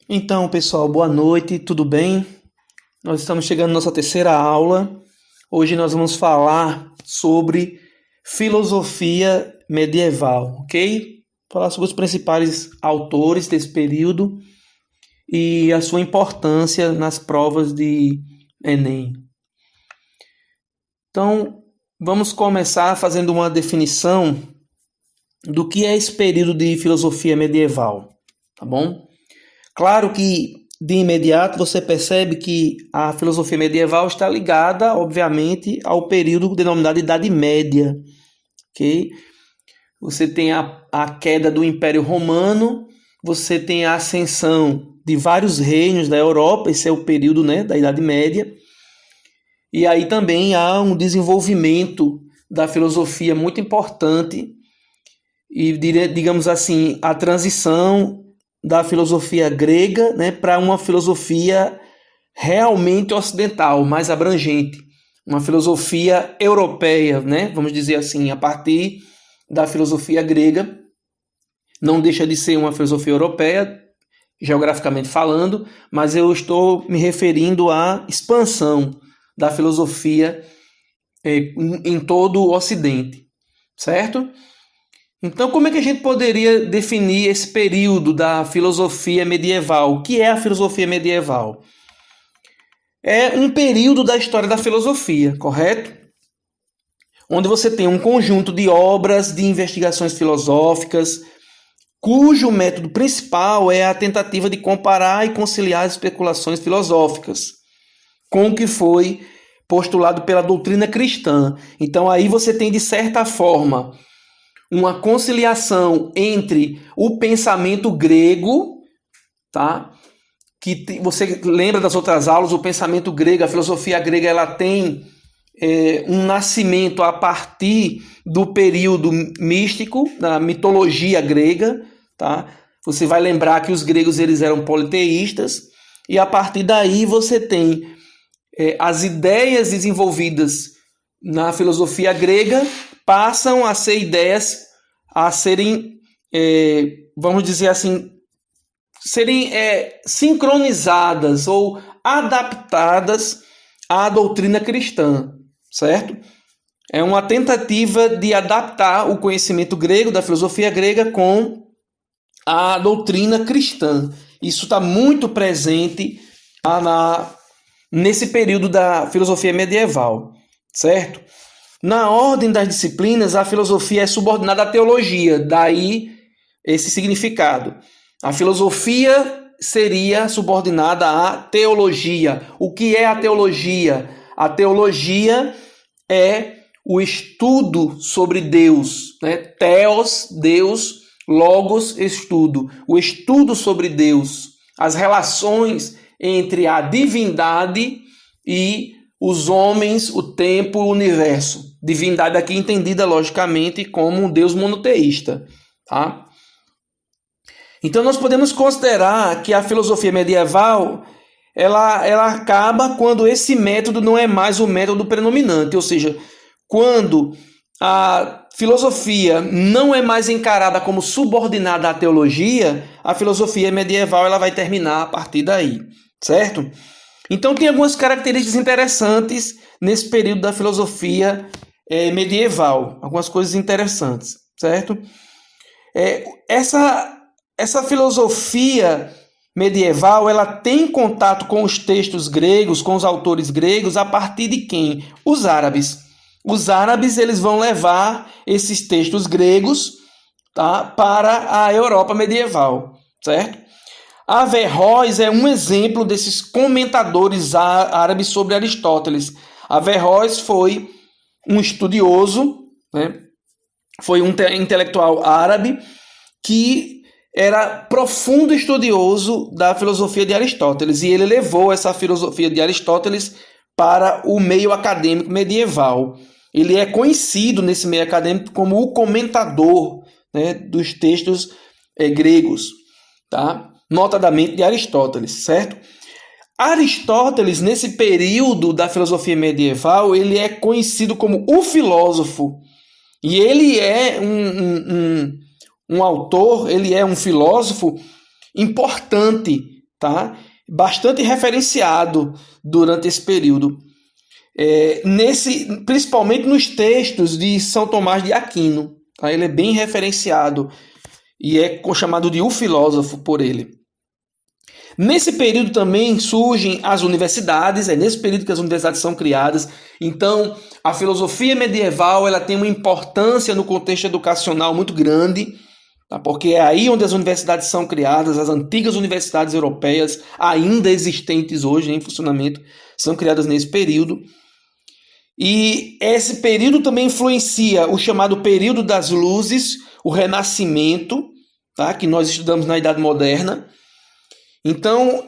Então, pessoal, boa noite, tudo bem? Nós estamos chegando à nossa terceira aula. Hoje nós vamos falar sobre filosofia medieval, ok? Falar sobre os principais autores desse período e a sua importância nas provas de Enem. Então, vamos começar fazendo uma definição do que é esse período de filosofia medieval, tá bom? Claro que de imediato você percebe que a filosofia medieval está ligada, obviamente, ao período denominado Idade Média, ok? Você tem a queda do Império Romano, você tem a ascensão de vários reinos da Europa, esse é o período, né, da Idade Média, e aí também há um desenvolvimento da filosofia muito importante e, digamos assim, a transição da filosofia grega, né, para uma filosofia realmente ocidental, mais abrangente, uma filosofia europeia, né, vamos dizer assim, a partir da filosofia grega, não deixa de ser uma filosofia europeia, geograficamente falando, mas eu estou me referindo à expansão da filosofia em todo o Ocidente, certo? Então, como é que a gente poderia definir esse período da filosofia medieval? O que é a filosofia medieval? É um período da história da filosofia, correto? Onde você tem um conjunto de obras, de investigações filosóficas, cujo método principal é a tentativa de comparar e conciliar as especulações filosóficas com o que foi postulado pela doutrina cristã. Então, aí você tem, de certa forma, uma conciliação entre o pensamento grego, tá? Que você lembra das outras aulas, o pensamento grego, a filosofia grega, ela tem um nascimento a partir do período místico, da mitologia grega, tá? Você vai lembrar que os gregos eles eram politeístas, e a partir daí você tem as ideias desenvolvidas na filosofia grega passam a ser ideias a serem, vamos dizer assim, serem sincronizadas ou adaptadas à doutrina cristã, certo? É uma tentativa de adaptar o conhecimento grego, da filosofia grega, com a doutrina cristã. Isso está muito presente nesse período da filosofia medieval, certo? Na ordem das disciplinas, a filosofia é subordinada à teologia, daí esse significado. A filosofia seria subordinada à teologia. O que é a teologia? A teologia é o estudo sobre Deus, né? Theos, Deus, logos, estudo. O estudo sobre Deus, as relações entre a divindade e os homens, o tempo, o universo. Divindade aqui entendida, logicamente, como um Deus monoteísta, tá? Então nós podemos considerar que a filosofia medieval ela acaba quando esse método não é mais o método predominante, ou seja, quando a filosofia não é mais encarada como subordinada à teologia, a filosofia medieval ela vai terminar a partir daí, certo? Então tem algumas características interessantes nesse período da filosofia medieval, algumas coisas interessantes, certo? Essa filosofia medieval ela tem contato com os textos gregos, com os autores gregos, a partir de quem? Os árabes. Os árabes eles vão levar esses textos gregos, tá, para a Europa medieval, certo? Averroes é um exemplo desses comentadores árabes sobre Aristóteles. Averroes foi um estudioso, né? Foi um intelectual árabe que era profundo estudioso da filosofia de Aristóteles, e ele levou essa filosofia de Aristóteles para o meio acadêmico medieval. Ele é conhecido nesse meio acadêmico como o comentador, né, dos textos gregos, tá? Notadamente de Aristóteles, certo? Aristóteles, nesse período da filosofia medieval, ele é conhecido como o filósofo, e ele é um autor, ele é um filósofo importante tá? Bastante referenciado durante esse período. Principalmente nos textos de São Tomás de Aquino. Tá? Ele é bem referenciado e é chamado de o filósofo por ele. Nesse período também surgem as universidades, é nesse período que as universidades são criadas. Então, a filosofia medieval ela tem uma importância no contexto educacional muito grande, tá? Porque é aí onde as universidades são criadas, as antigas universidades europeias, ainda existentes hoje em funcionamento, são criadas nesse período. E esse período também influencia o chamado período das luzes, o Renascimento, tá? Que nós estudamos na Idade Moderna. Então,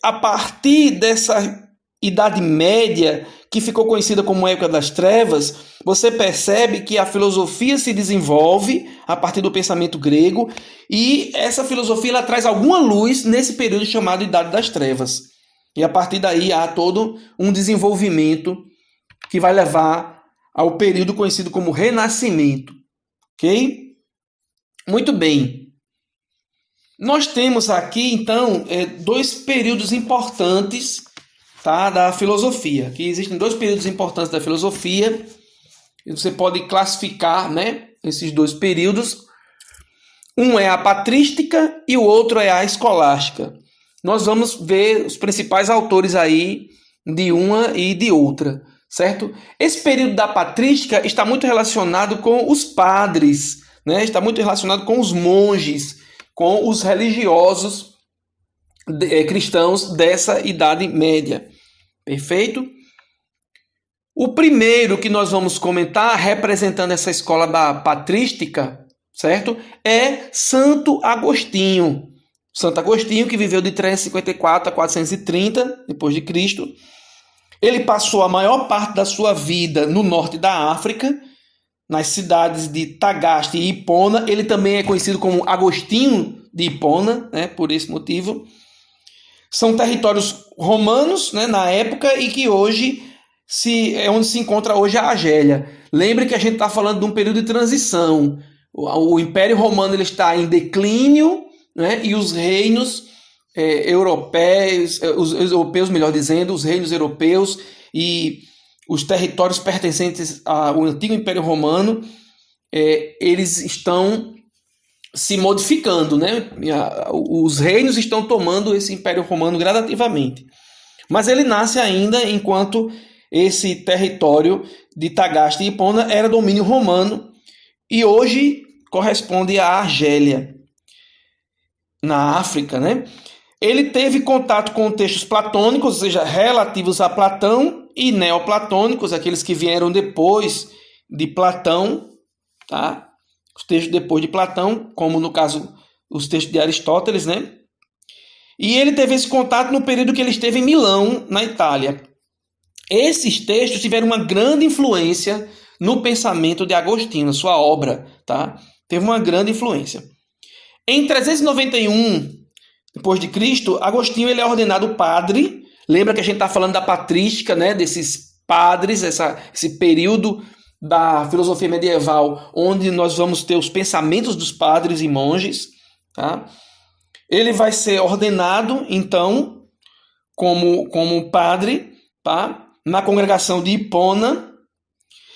a partir dessa Idade Média, que ficou conhecida como Época das Trevas, você percebe que a filosofia se desenvolve a partir do pensamento grego e essa filosofia ela traz alguma luz nesse período chamado Idade das Trevas. E a partir daí há todo um desenvolvimento que vai levar ao período conhecido como Renascimento. Ok? Muito bem. Nós temos aqui, então, dois períodos importantes, tá, da filosofia. Aqui existem dois períodos importantes da filosofia. E você pode classificar, né, esses dois períodos. Um é a patrística e o outro é a escolástica. Nós vamos ver os principais autores aí de uma e de outra, certo? Esse período da patrística está muito relacionado com os padres, né? Está muito relacionado com os monges, com os religiosos cristãos dessa Idade Média. Perfeito? O primeiro que nós vamos comentar, representando essa escola da patrística, certo? É Santo Agostinho. Santo Agostinho, que viveu de 354 a 430 depois de Cristo. Ele passou a maior parte da sua vida no norte da África, nas cidades de Tagaste e Hipona. Ele também é conhecido como Agostinho de Hipona, né, por esse motivo. São territórios romanos, né, na época e que hoje é onde se encontra hoje a Argélia. Lembre que a gente está falando de um período de transição. O Império Romano ele está em declínio, né, e os reinos europeus, os europeus, melhor dizendo, os reinos europeus e os territórios pertencentes ao antigo Império Romano, eles estão se modificando, né? Os reinos estão tomando esse Império Romano gradativamente. Mas ele nasce ainda enquanto esse território de Tagaste e Hipona era domínio romano e hoje corresponde à Argélia, na África, né? Ele teve contato com textos platônicos, ou seja, relativos a Platão, e neoplatônicos, aqueles que vieram depois de Platão, tá? Os textos depois de Platão, como no caso os textos de Aristóteles, né? E ele teve esse contato no período que ele esteve em Milão, na Itália. Esses textos tiveram uma grande influência no pensamento de Agostinho, na sua obra, tá? Teve uma grande influência. Em 391 depois de Cristo, Agostinho ele é ordenado padre. Lembra que a gente está falando da patrística, né? Desses padres, esse período da filosofia medieval, onde nós vamos ter os pensamentos dos padres e monges, tá? Ele vai ser ordenado, então, como padre, tá? Na congregação de Hipona.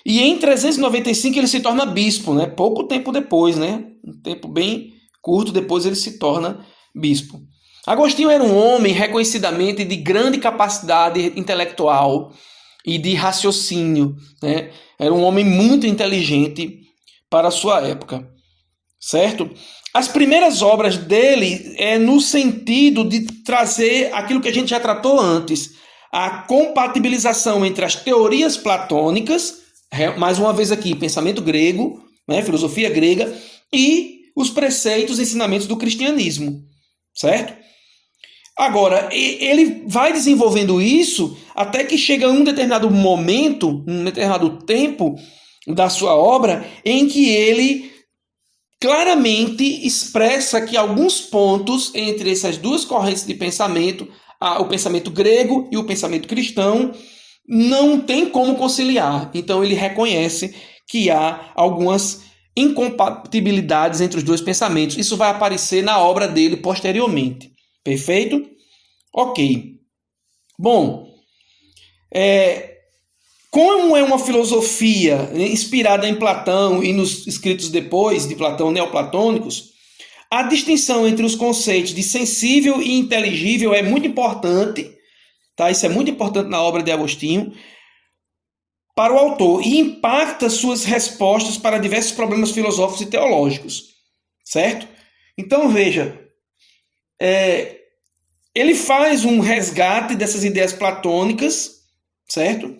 E em 395 ele se torna bispo, né? Pouco tempo depois, né? Um tempo bem curto depois ele se torna bispo. Agostinho era um homem reconhecidamente de grande capacidade intelectual e de raciocínio, né? Era um homem muito inteligente para a sua época, certo? As primeiras obras dele é no sentido de trazer aquilo que a gente já tratou antes, a compatibilização entre as teorias platônicas, mais uma vez aqui, pensamento grego, né, filosofia grega, e os preceitos e ensinamentos do cristianismo, certo? Agora, ele vai desenvolvendo isso até que chega um determinado momento, um determinado tempo da sua obra, em que ele claramente expressa que alguns pontos entre essas duas correntes de pensamento, o pensamento grego e o pensamento cristão, não tem como conciliar. Então ele reconhece que há algumas incompatibilidades entre os dois pensamentos. Isso vai aparecer na obra dele posteriormente. Perfeito? Ok. Bom, como é uma filosofia inspirada em Platão e nos escritos depois de Platão neoplatônicos, a distinção entre os conceitos de sensível e inteligível é muito importante, tá? Isso é muito importante na obra de Agostinho para o autor e impacta suas respostas para diversos problemas filosóficos e teológicos, certo? Então veja, ele faz um resgate dessas ideias platônicas, certo?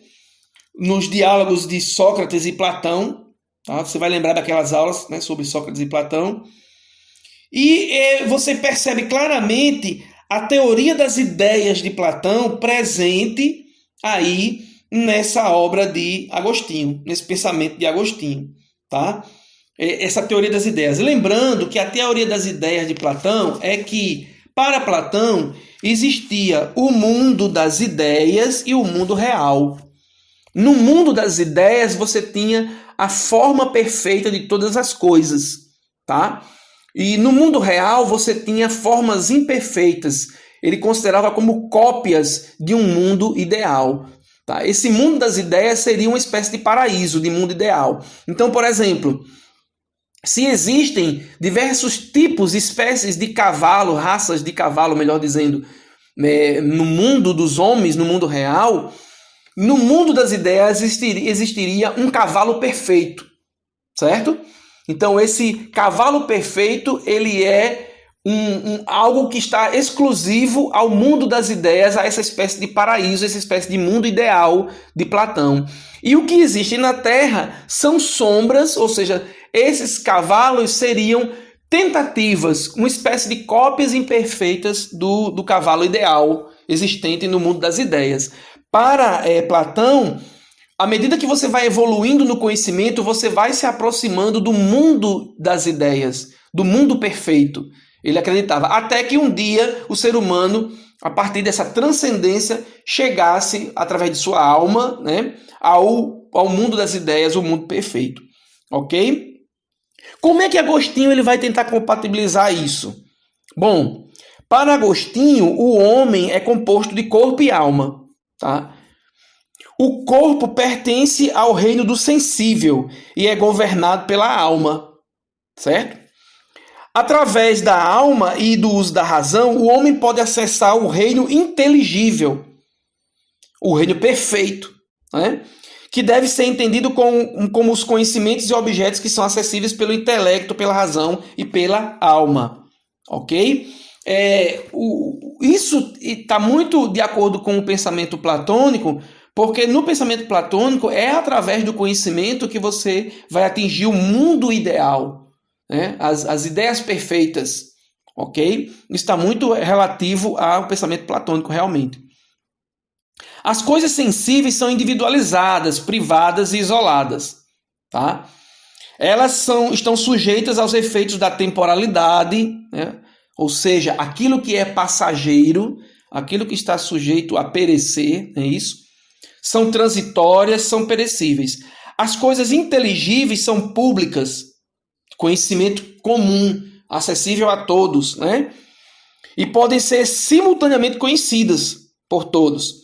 Nos diálogos de Sócrates e Platão, tá? Você vai lembrar daquelas aulas, né, sobre Sócrates e Platão, e você percebe claramente a teoria das ideias de Platão presente aí nessa obra de Agostinho, nesse pensamento de Agostinho, tá? Essa teoria das ideias. Lembrando que a teoria das ideias de Platão é que, para Platão, existia o mundo das ideias e o mundo real. No mundo das ideias, você tinha a forma perfeita de todas as coisas, tá? E no mundo real, você tinha formas imperfeitas. Ele considerava como cópias de um mundo ideal. Tá? Esse mundo das ideias seria uma espécie de paraíso, de mundo ideal. Então, por exemplo, se existem diversos tipos, espécies de cavalo, raças de cavalo, melhor dizendo, no mundo dos homens, no mundo real, no mundo das ideias existiria um cavalo perfeito, certo? Então esse cavalo perfeito, ele é algo que está exclusivo ao mundo das ideias, a essa espécie de paraíso, essa espécie de mundo ideal de Platão. E o que existe na Terra são sombras, ou seja, esses cavalos seriam tentativas, uma espécie de cópias imperfeitas do cavalo ideal existente no mundo das ideias. Para Platão, à medida que você vai evoluindo no conhecimento, você vai se aproximando do mundo das ideias, do mundo perfeito. Ele acreditava. Até que um dia o ser humano, a partir dessa transcendência, chegasse, através de sua alma, né, ao mundo das ideias, o mundo perfeito. Ok? Como é que Agostinho ele vai tentar compatibilizar isso? Bom, para Agostinho, o homem é composto de corpo e alma. Tá? O corpo pertence ao reino do sensível e é governado pela alma, certo? Através da alma e do uso da razão, o homem pode acessar o reino inteligível, o reino perfeito, né? Que deve ser entendido como os conhecimentos e objetos que são acessíveis pelo intelecto, pela razão e pela alma, ok? Isso está muito de acordo com o pensamento platônico, porque no pensamento platônico é através do conhecimento que você vai atingir o mundo ideal, né? As ideias perfeitas, ok? Isso está muito relativo ao pensamento platônico realmente. As coisas sensíveis são individualizadas, privadas e isoladas, tá? Elas estão sujeitas aos efeitos da temporalidade, né? Ou seja, aquilo que é passageiro, aquilo que está sujeito a perecer, é isso? São transitórias, são perecíveis. As coisas inteligíveis são públicas, conhecimento comum, acessível a todos, né? E podem ser simultaneamente conhecidas por todos.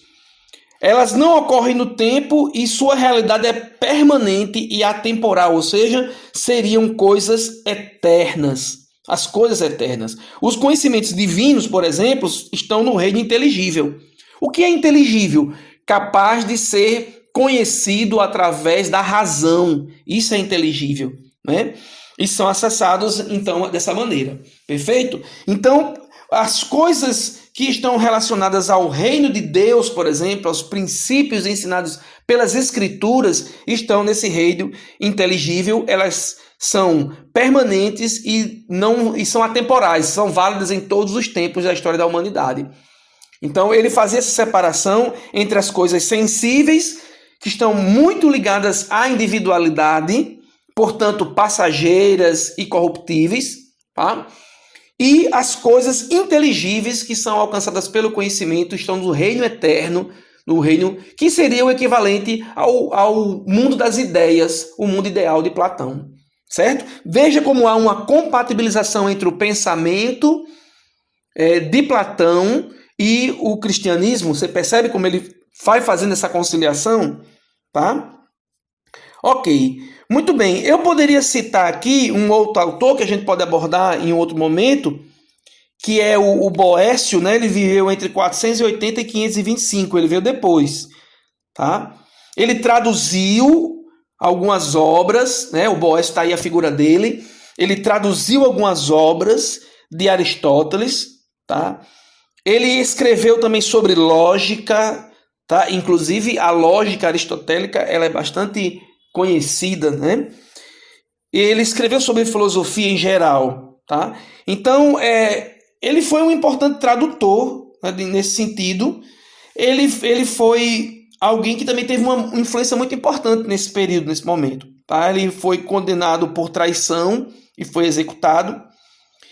Elas não ocorrem no tempo e sua realidade é permanente e atemporal, ou seja, seriam coisas eternas. As coisas eternas. Os conhecimentos divinos, por exemplo, estão no reino inteligível. O que é inteligível? Capaz de ser conhecido através da razão. Isso é inteligível, né? E são acessados, então, dessa maneira. Perfeito? Então, as coisas que estão relacionadas ao reino de Deus, por exemplo, aos princípios ensinados pelas Escrituras, estão nesse reino inteligível. Elas são permanentes e são atemporais, são válidas em todos os tempos da história da humanidade. Então ele fazia essa separação entre as coisas sensíveis, que estão muito ligadas à individualidade, portanto passageiras e corruptíveis, tá? E as coisas inteligíveis que são alcançadas pelo conhecimento estão no reino eterno, no reino que seria o equivalente ao mundo das ideias, o mundo ideal de Platão, certo? Veja como há uma compatibilização entre o pensamento de Platão e o cristianismo. Você percebe como ele vai fazendo essa conciliação? Tá? Ok, muito bem. Eu poderia citar aqui um outro autor que a gente pode abordar em outro momento, que é o Boécio, né? Ele viveu entre 480 e 525, ele veio depois, tá? Ele traduziu algumas obras, né? O Boécio está aí a figura dele. Ele traduziu algumas obras de Aristóteles, tá? Ele escreveu também sobre lógica, tá? Inclusive a lógica aristotélica, ela é bastante conhecida, né? Ele escreveu sobre filosofia em geral, tá? Então, ele foi um importante tradutor, né, nesse sentido. Ele foi alguém que também teve uma influência muito importante nesse período, nesse momento, tá? Ele foi condenado por traição e foi executado.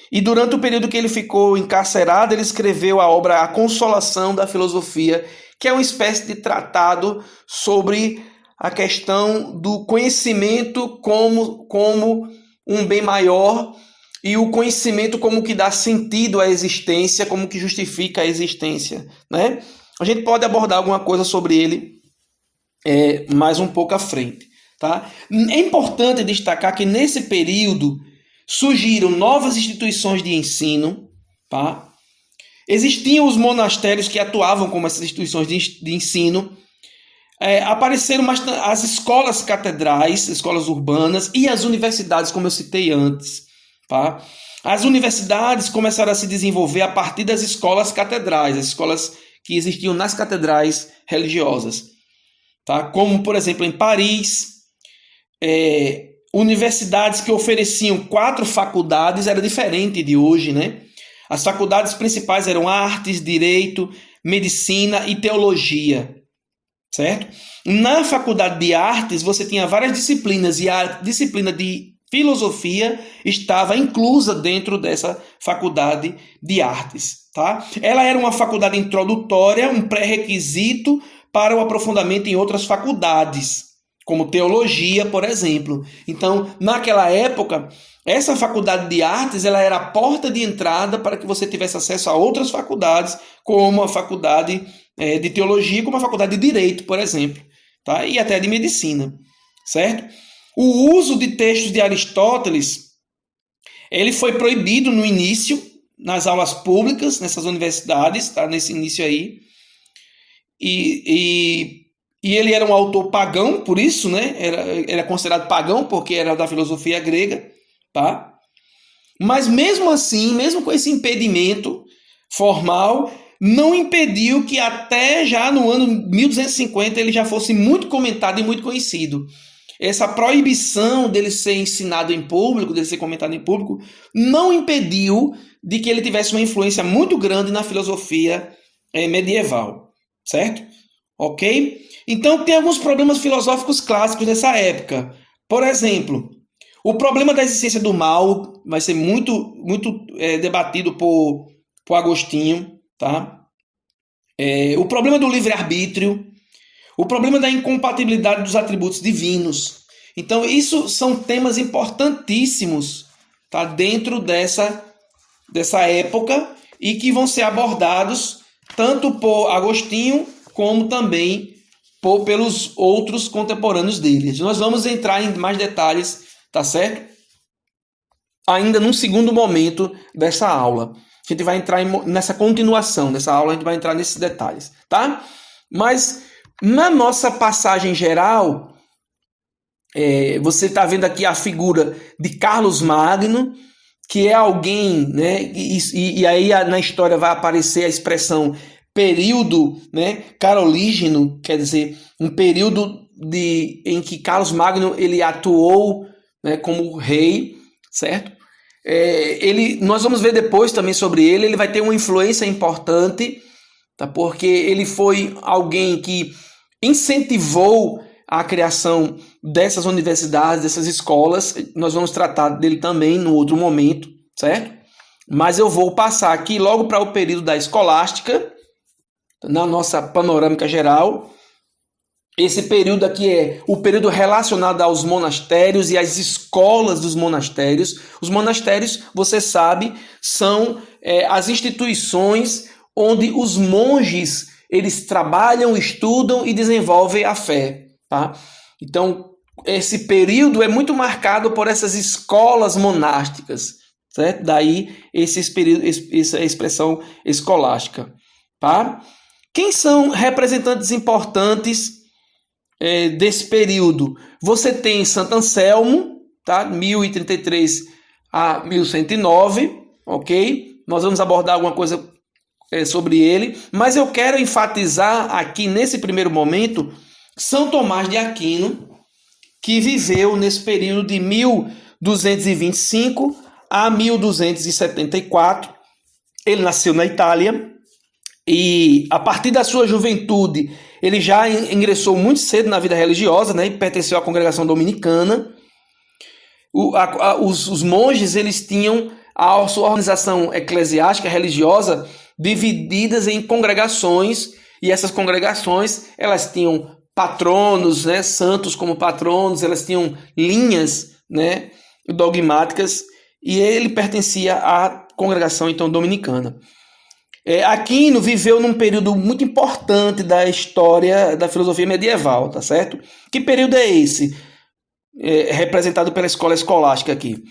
E durante o período que ele ficou encarcerado, ele escreveu a obra A Consolação da Filosofia, que é uma espécie de tratado sobre a questão do conhecimento como um bem maior e o conhecimento como que dá sentido à existência, como que justifica a existência, né? A gente pode abordar alguma coisa sobre ele mais um pouco à frente, tá? É importante destacar que nesse período surgiram novas instituições de ensino, tá? Existiam os monastérios que atuavam como essas instituições de ensino. Apareceram as escolas catedrais, escolas urbanas e as universidades, como eu citei antes, tá? As universidades começaram a se desenvolver a partir das escolas catedrais, as escolas que existiam nas catedrais religiosas, tá? Como, por exemplo, em Paris, universidades que ofereciam 4 faculdades, era diferente de hoje, né? As faculdades principais eram artes, direito, medicina e teologia, certo? Na faculdade de artes, você tinha várias disciplinas e a disciplina de filosofia estava inclusa dentro dessa faculdade de artes, tá? Ela era uma faculdade introdutória, um pré-requisito para o aprofundamento em outras faculdades, como teologia, por exemplo. Então, naquela época, essa faculdade de artes, ela era a porta de entrada para que você tivesse acesso a outras faculdades, como a faculdade de teologia, como a faculdade de direito, por exemplo, tá? E até de medicina, certo? O uso de textos de Aristóteles, ele foi proibido no início, nas aulas públicas, nessas universidades, tá? Nesse início aí. E ele era um autor pagão, por isso, né? Era considerado pagão, porque era da filosofia grega, tá? Mas mesmo assim, mesmo com esse impedimento formal, não impediu que até já no ano 1250 ele já fosse muito comentado e muito conhecido. Essa proibição dele ser ensinado em público, dele ser comentado em público, não impediu de que ele tivesse uma influência muito grande na filosofia medieval, certo? Ok? Então tem alguns problemas filosóficos clássicos dessa época. Por exemplo, o problema da existência do mal vai ser muito debatido por Agostinho, tá? O problema do livre-arbítrio, o problema da incompatibilidade dos atributos divinos. Então, isso são temas importantíssimos, tá? Dentro dessa época e que vão ser abordados tanto por Agostinho como também pelos outros contemporâneos dele. Nós vamos entrar em mais detalhes, tá certo? Ainda num segundo momento dessa aula. A gente vai entrar nessa continuação dessa aula, a gente vai entrar nesses detalhes, tá? Mas na nossa passagem geral, você está vendo aqui a figura de Carlos Magno, que é alguém, né? E aí na história vai aparecer a expressão período, né, carolígeno, quer dizer, um período em que Carlos Magno ele atuou, né, como rei, certo? Nós vamos ver depois também sobre ele vai ter uma influência importante, tá? Porque ele foi alguém que incentivou a criação dessas universidades, dessas escolas. Nós vamos tratar dele também no outro momento, certo? Mas eu vou passar aqui logo para o período da escolástica, na nossa panorâmica geral. Esse período aqui é o período relacionado aos monastérios e às escolas dos monastérios. Os monastérios, você sabe, são as instituições onde os monges eles trabalham, estudam e desenvolvem a fé, tá? Então, esse período é muito marcado por essas escolas monásticas, certo? Daí essa expressão escolástica, tá? Quem são representantes importantes desse período? Você tem Santo Anselmo, tá? 1033 a 1109, ok? Nós vamos abordar alguma coisa sobre ele, mas eu quero enfatizar aqui nesse primeiro momento São Tomás de Aquino, que viveu nesse período de 1225 a 1274. Ele nasceu na Itália e, a partir da sua juventude, ele já ingressou muito cedo na vida religiosa, né, e pertenceu à congregação dominicana. Os monges eles tinham a sua organização eclesiástica religiosa divididas em congregações, e essas congregações elas tinham patronos, né, santos como patronos, elas tinham linhas, né, dogmáticas, e ele pertencia à congregação então dominicana. Aquino viveu num período muito importante da história da filosofia medieval, tá certo? Que período é esse? Representado pela escola escolástica aqui.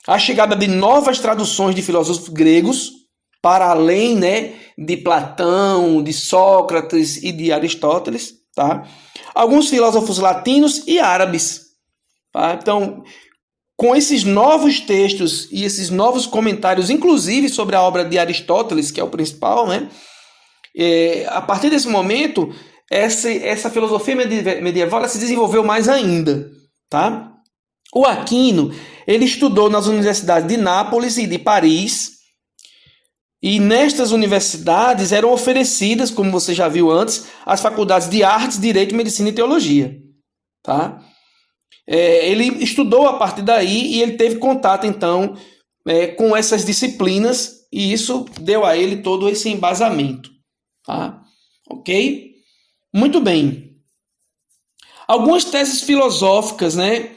A chegada de novas traduções de filósofos gregos, para além, né, de Platão, de Sócrates e de Aristóteles, tá? Alguns filósofos latinos e árabes, tá? Então, com esses novos textos e esses novos comentários, inclusive sobre a obra de Aristóteles, que é o principal, né? A partir desse momento, essa filosofia medieval ela se desenvolveu mais ainda, tá? O Aquino, ele estudou nas universidades de Nápoles e de Paris, e nestas universidades eram oferecidas, como você já viu antes, as faculdades de Artes, Direito, Medicina e Teologia, tá? Ele estudou a partir daí e ele teve contato, então, com essas disciplinas, e isso deu a ele todo esse embasamento, tá? Ok? Muito bem. Algumas teses filosóficas, né,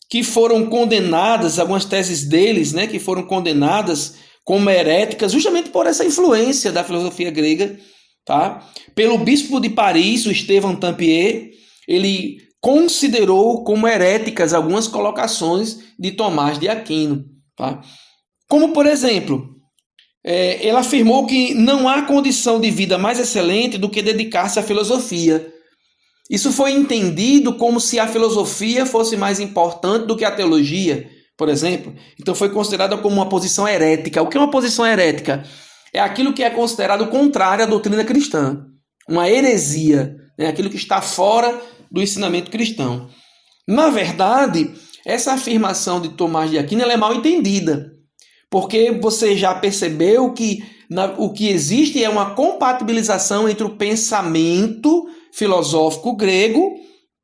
que foram condenadas, algumas teses deles, né, que foram condenadas como heréticas, justamente por essa influência da filosofia grega, tá? Pelo bispo de Paris, o Estevão Tampier, ele considerou como heréticas algumas colocações de Tomás de Aquino, tá? Como, por exemplo, ele afirmou que não há condição de vida mais excelente do que dedicar-se à filosofia. Isso foi entendido como se a filosofia fosse mais importante do que a teologia, por exemplo. Então foi considerada como uma posição herética. O que é uma posição herética? É aquilo que é considerado contrário à doutrina cristã. Uma heresia, né? Aquilo que está fora do ensinamento cristão. Na verdade, essa afirmação de Tomás de Aquino ela é mal entendida, porque você já percebeu que o que existe é uma compatibilização entre o pensamento filosófico grego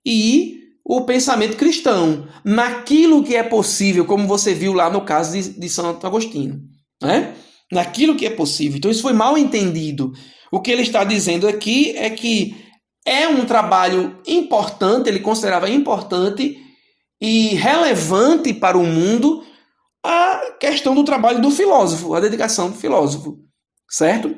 e o pensamento cristão, naquilo que é possível, como você viu lá no caso de Santo Agostinho, né? Naquilo que é possível. Então isso foi mal entendido. O que ele está dizendo aqui é que é um trabalho importante, ele considerava importante e relevante para o mundo a questão do trabalho do filósofo, a dedicação do filósofo, certo?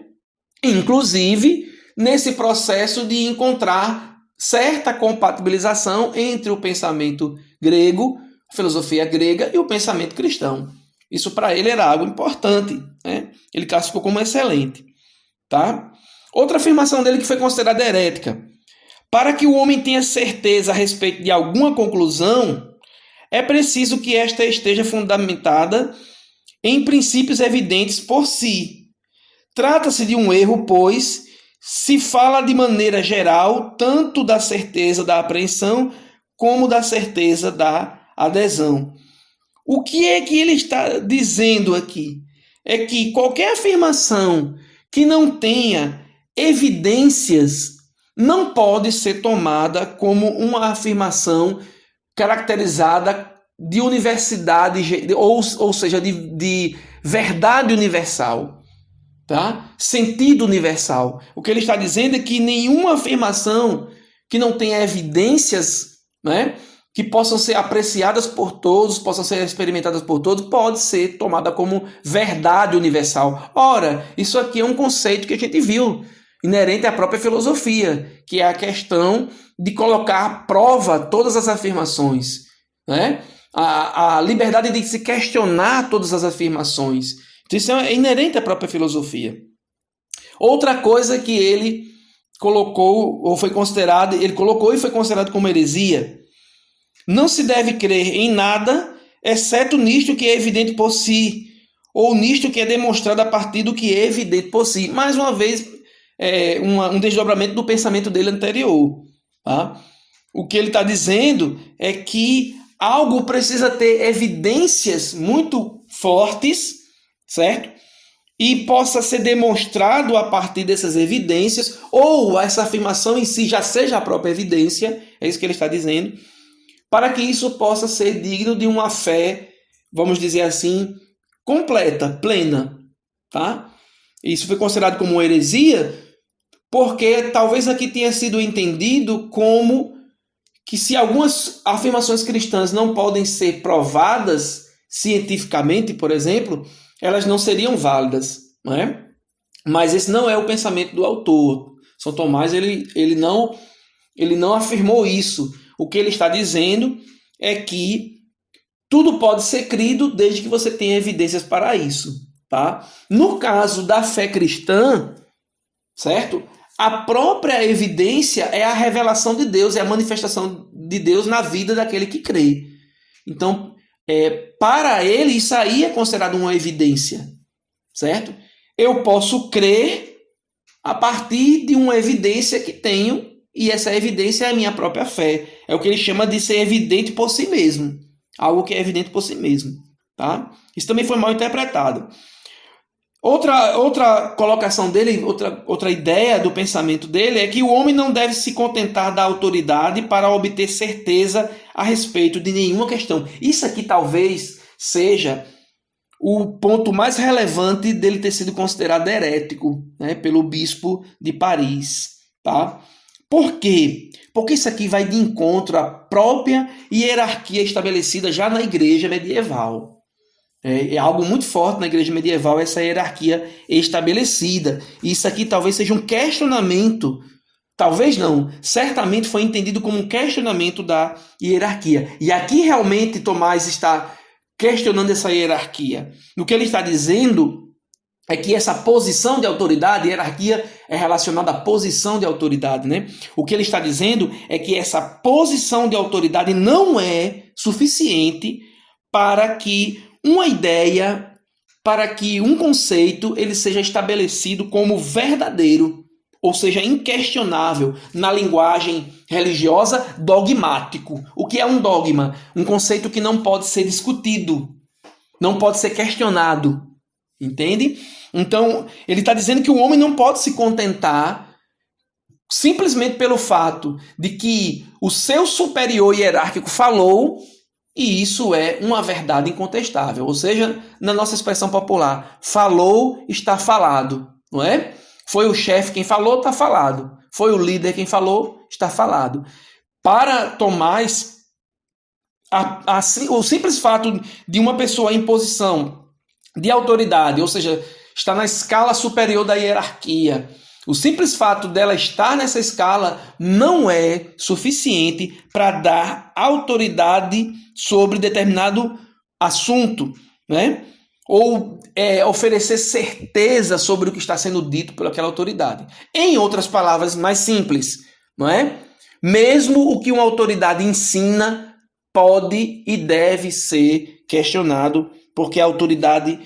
Inclusive, nesse processo de encontrar certa compatibilização entre o pensamento grego, a filosofia grega e o pensamento cristão. Isso para ele era algo importante, né? Ele classificou como excelente, tá? Outra afirmação dele que foi considerada herética. Para que o homem tenha certeza a respeito de alguma conclusão, é preciso que esta esteja fundamentada em princípios evidentes por si. Trata-se de um erro, pois se fala de maneira geral tanto da certeza da apreensão como da certeza da adesão. O que é que ele está dizendo aqui? É que qualquer afirmação que não tenha evidências não pode ser tomada como uma afirmação caracterizada de universidade, ou seja, de verdade universal, tá? Sentido universal. O que ele está dizendo é que nenhuma afirmação que não tenha evidências, né, que possam ser apreciadas por todos, possam ser experimentadas por todos, pode ser tomada como verdade universal. Ora, isso aqui é um conceito que a gente viu, inerente à própria filosofia, que é a questão de colocar à prova todas as afirmações, né? A liberdade de se questionar todas as afirmações. Então, isso é inerente à própria filosofia. Outra coisa que ele colocou, ou foi considerado, ele colocou e foi considerado como heresia: não se deve crer em nada, exceto nisto que é evidente por si, ou nisto que é demonstrado a partir do que é evidente por si. Mais uma vez, um desdobramento do pensamento dele anterior. Tá? O que ele está dizendo é que algo precisa ter evidências muito fortes, certo? E possa ser demonstrado a partir dessas evidências, ou essa afirmação em si já seja a própria evidência, é isso que ele está dizendo, para que isso possa ser digno de uma fé, vamos dizer assim, completa, plena. Tá? Isso foi considerado como heresia, porque talvez aqui tenha sido entendido como que se algumas afirmações cristãs não podem ser provadas cientificamente, por exemplo, elas não seriam válidas, não é? Mas esse não é o pensamento do autor. São Tomás ele não afirmou isso. O que ele está dizendo é que tudo pode ser crido desde que você tenha evidências para isso, tá? No caso da fé cristã, certo? A própria evidência é a revelação de Deus, é a manifestação de Deus na vida daquele que crê. Então, para ele, isso aí é considerado uma evidência, certo? Eu posso crer a partir de uma evidência que tenho, e essa evidência é a minha própria fé. É o que ele chama de ser evidente por si mesmo. Algo que é evidente por si mesmo. Tá? Isso também foi mal interpretado. Outra colocação dele, outra ideia do pensamento dele é que o homem não deve se contentar da autoridade para obter certeza a respeito de nenhuma questão. Isso aqui talvez seja o ponto mais relevante dele ter sido considerado herético, né, pelo bispo de Paris. Tá? Por quê? Porque isso aqui vai de encontro à própria hierarquia estabelecida já na igreja medieval. É algo muito forte na igreja medieval, essa hierarquia estabelecida. Isso aqui talvez seja um questionamento, talvez não, certamente foi entendido como um questionamento da hierarquia. E aqui realmente Tomás está questionando essa hierarquia. No que ele está dizendo é que essa posição de autoridade, hierarquia é relacionada à posição de autoridade, né? O que ele está dizendo é que essa posição de autoridade não é suficiente para que uma ideia, para que um conceito ele seja estabelecido como verdadeiro, ou seja, inquestionável, na linguagem religiosa, dogmático. O que é um dogma? Um conceito que não pode ser discutido, não pode ser questionado, entende? Então, ele está dizendo que o homem não pode se contentar simplesmente pelo fato de que o seu superior hierárquico falou, e isso é uma verdade incontestável. Ou seja, na nossa expressão popular, falou, está falado, não é? Foi o chefe quem falou, está falado. Foi o líder quem falou, está falado. Para Tomás, o simples fato de uma pessoa em posição de autoridade, ou seja, está na escala superior da hierarquia, o simples fato dela estar nessa escala não é suficiente para dar autoridade sobre determinado assunto, né? Ou oferecer certeza sobre o que está sendo dito por aquela autoridade. Em outras palavras mais simples, não é? Mesmo o que uma autoridade ensina pode e deve ser questionado, porque a autoridade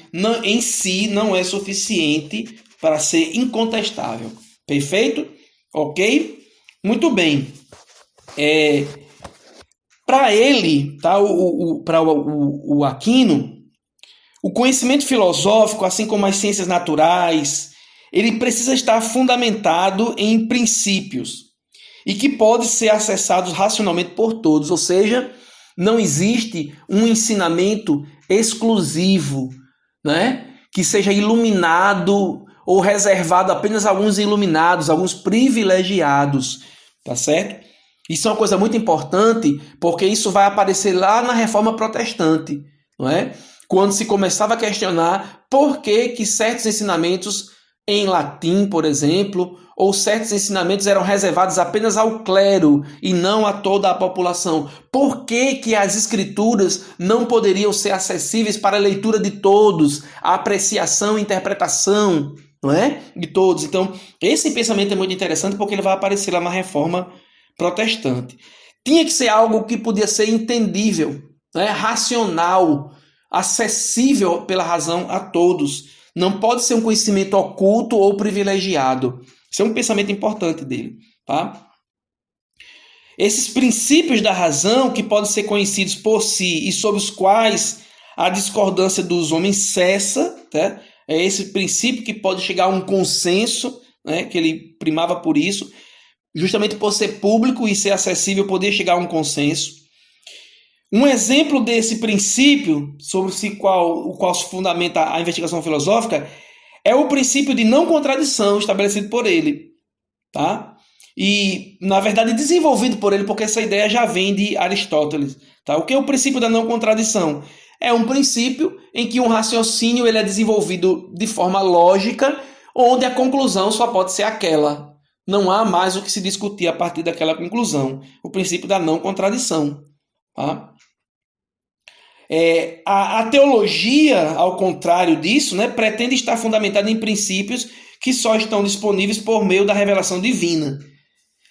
em si não é suficiente para ser incontestável. Perfeito? Ok? Muito bem. Para ele, tá, para o Aquino, o conhecimento filosófico, assim como as ciências naturais, ele precisa estar fundamentado em princípios e que pode ser acessados racionalmente por todos, ou seja, não existe um ensinamento exclusivo, né, que seja iluminado ou reservado apenas a alguns iluminados, alguns privilegiados, tá certo? Isso é uma coisa muito importante, porque isso vai aparecer lá na Reforma Protestante, não é? Quando se começava a questionar por que certos ensinamentos em latim, por exemplo, ou certos ensinamentos eram reservados apenas ao clero e não a toda a população. Por que as escrituras não poderiam ser acessíveis para a leitura de todos, a apreciação e interpretação, não é? De todos. Então, esse pensamento é muito interessante porque ele vai aparecer lá na Reforma Protestante. Tinha que ser algo que podia ser entendível, né? Racional, acessível pela razão a todos. Não pode ser um conhecimento oculto ou privilegiado. Isso é um pensamento importante dele, tá? Esses princípios da razão que podem ser conhecidos por si e sobre os quais a discordância dos homens cessa, tá? É esse princípio que pode chegar a um consenso, né? Que ele primava por isso, justamente por ser público e ser acessível, poder chegar a um consenso. Um exemplo desse princípio, sobre o qual se fundamenta a investigação filosófica, é o princípio de não contradição estabelecido por ele, tá? E, na verdade, desenvolvido por ele, porque essa ideia já vem de Aristóteles, tá? O que é o princípio da não contradição? É um princípio em que um raciocínio ele é desenvolvido de forma lógica, onde a conclusão só pode ser aquela. Não há mais o que se discutir a partir daquela conclusão. O princípio da não contradição, tá? A teologia, ao contrário disso, né, pretende estar fundamentada em princípios que só estão disponíveis por meio da revelação divina.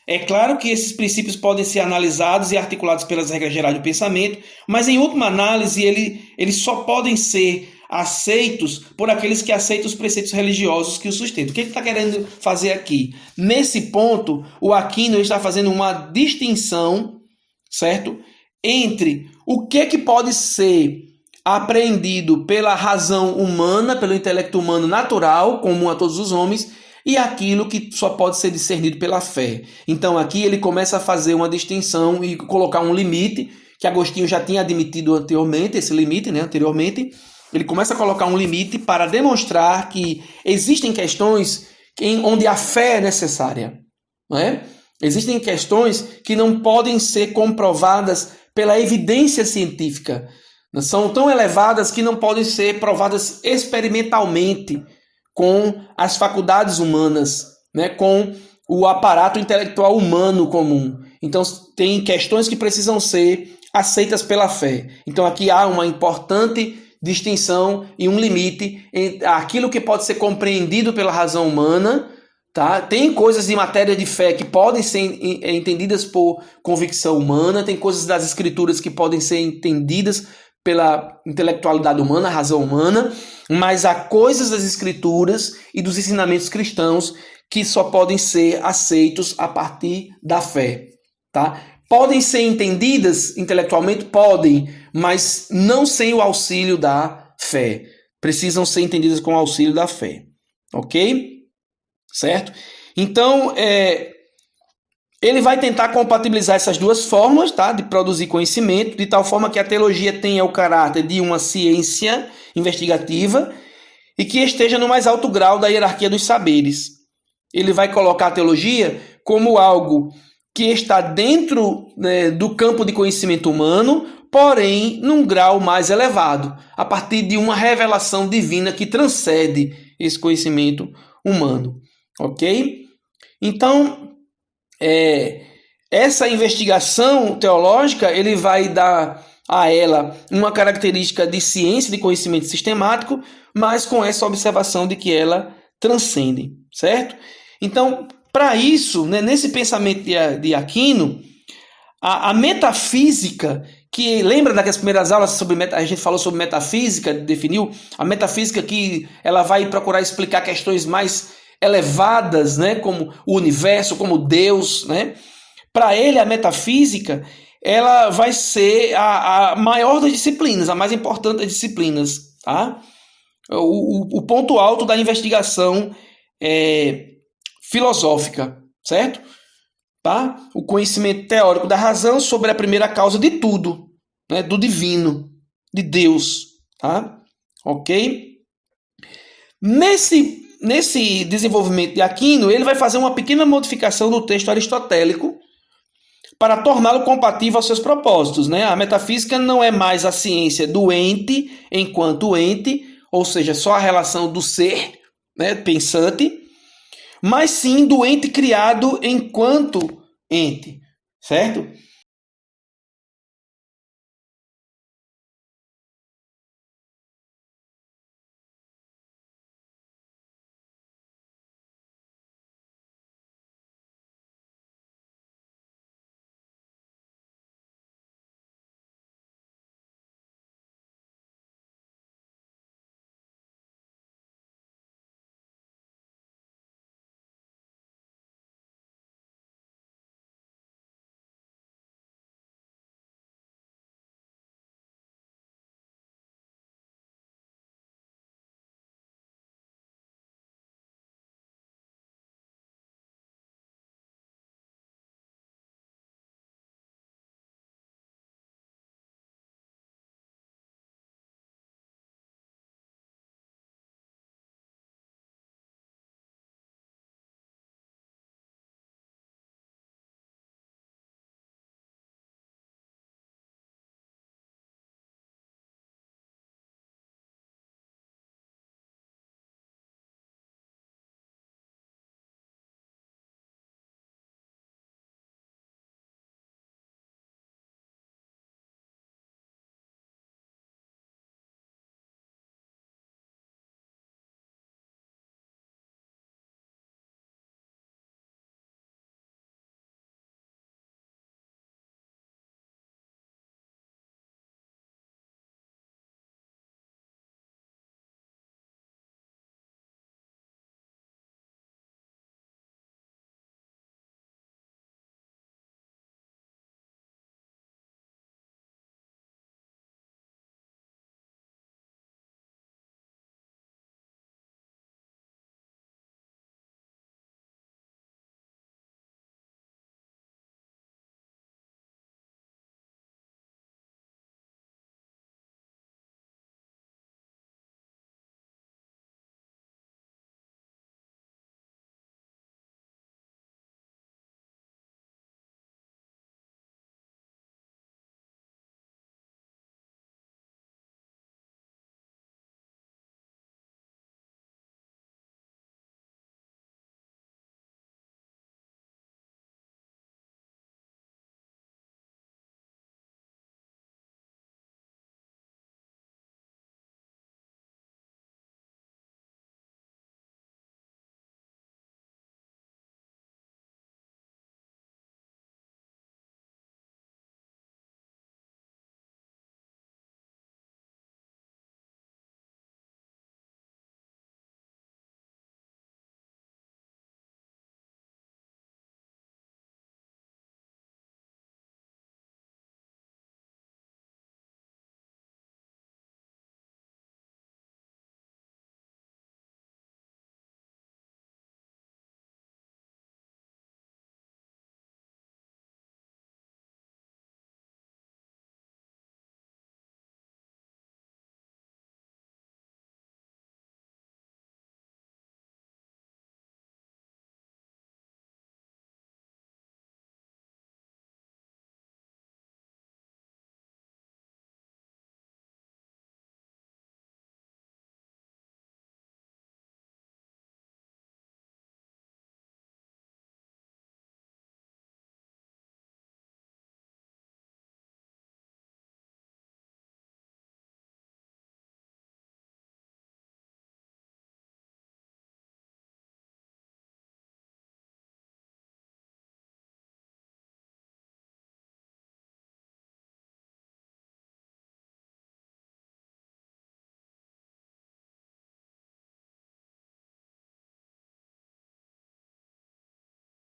É claro que esses princípios podem ser analisados e articulados pelas regras gerais do pensamento, mas em última análise eles só podem ser aceitos por aqueles que aceitam os preceitos religiosos que o sustentam. O que ele está querendo fazer aqui? Nesse ponto, o Aquino está fazendo uma distinção, certo? Entre o que pode ser apreendido pela razão humana, pelo intelecto humano natural, comum a todos os homens, e aquilo que só pode ser discernido pela fé. Então aqui ele começa a fazer uma distinção e colocar um limite, que Agostinho já tinha admitido anteriormente, esse limite, né, anteriormente. Ele começa a colocar um limite para demonstrar que existem questões onde a fé é necessária, não é? Existem questões que não podem ser comprovadas pela evidência científica. São tão elevadas que não podem ser provadas experimentalmente com as faculdades humanas, né, com o aparato intelectual humano comum. Então, tem questões que precisam ser aceitas pela fé. Então, aqui há uma importante distinção e um limite entre aquilo que pode ser compreendido pela razão humana. Tá? Tem coisas em matéria de fé que podem ser entendidas por convicção humana, tem coisas das escrituras que podem ser entendidas pela intelectualidade humana, a razão humana, mas há coisas das escrituras e dos ensinamentos cristãos que só podem ser aceitos a partir da fé. Tá? Podem ser entendidas intelectualmente? Podem, mas não sem o auxílio da fé. Precisam ser entendidas com o auxílio da fé. Ok? Certo? Então, ele vai tentar compatibilizar essas duas formas, tá, de produzir conhecimento, de tal forma que a teologia tenha o caráter de uma ciência investigativa e que esteja no mais alto grau da hierarquia dos saberes. Ele vai colocar a teologia como algo que está dentro, né, do campo de conhecimento humano, porém num grau mais elevado, a partir de uma revelação divina que transcende esse conhecimento humano. Ok? Então, essa investigação teológica, ele vai dar a ela uma característica de ciência, de conhecimento sistemático, mas com essa observação de que ela transcende, certo? Então, para isso, né, nesse pensamento de Aquino, a metafísica, que lembra daquelas primeiras aulas sobre a gente falou sobre metafísica, definiu a metafísica que ela vai procurar explicar questões mais elevadas, né, como o universo, como Deus, né? Para ele a metafísica ela vai ser a maior das disciplinas, a mais importante das disciplinas, tá? O ponto alto da investigação filosófica, certo? Tá? O conhecimento teórico da razão sobre a primeira causa de tudo, né? Do divino, de Deus, tá? Ok? Nesse desenvolvimento de Aquino, ele vai fazer uma pequena modificação do texto aristotélico para torná-lo compatível aos seus propósitos, né? A metafísica não é mais a ciência do ente enquanto ente, ou seja, só a relação do ser, né, pensante, mas sim do ente criado enquanto ente, certo?